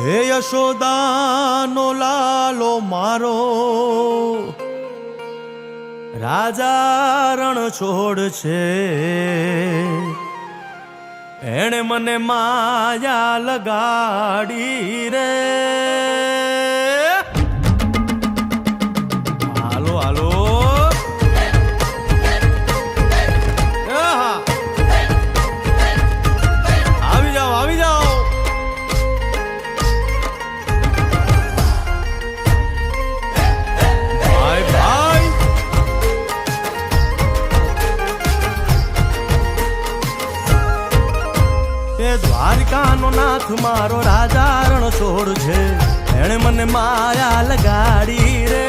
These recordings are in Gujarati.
હે યશોદાનો લાલો મારો રાજા રણ છોડ છે, એણે મને માયા લગાડી રે. હાલો હાલો આવી જાઓ આવી જાઓ. ભાઈ ભાઈ એ દ્વારકાનો નાથ મારો રાજા રણ છોડ છે, એણે મને માયા લગાડી રે.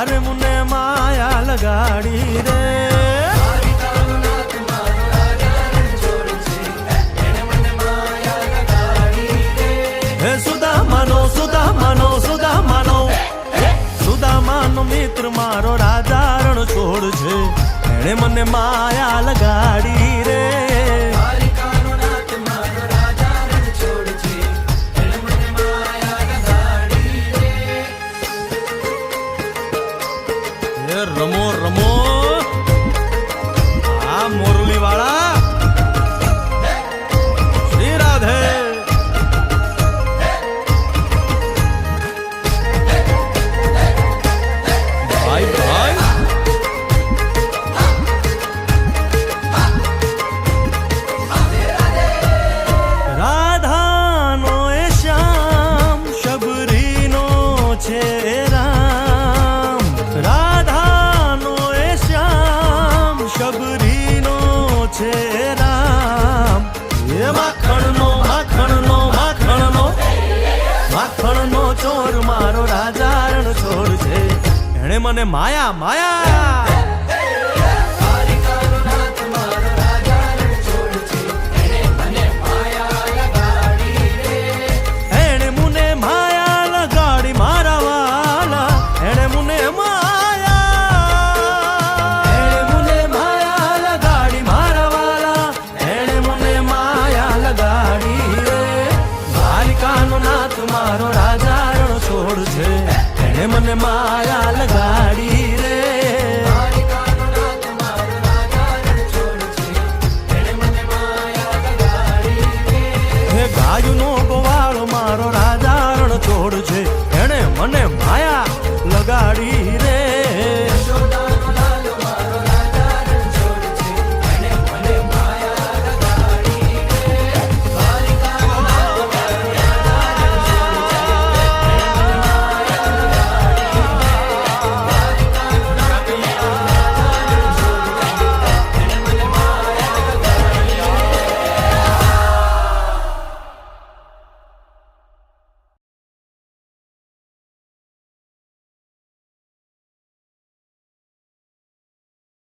અરે મુને માયા લગાડી રે. હે સુદામાનો સુદામાનો સુદામાનો સુદામાનો મિત્ર મારો રાજા રણ છોડ છે, એણે મને માયા લગાડી રે. રમો રમો આ મોરલી વાળા શ્રી રાધે. ભાઈ ભાઈ રાધાનો એ શ્યામ શબરીનો છે રામ. રાધાનો એ શ્યામ શબરીનો છે રામ. એ માખણનો માખણનો માખણનો માખણનો ચોર મારો રાજા રણ છોડ છે, એણે મને માયા માયા. એણે મુને માયા લગાડી મારા વાલા, એણે મુને મારો રાજા રણ છોડ છે, એણે મને માયા લગાડી રે. હે ગાયનો ગોવાળ મારો રાજા રણ છોડ છે, એણે મને માયા લગાડી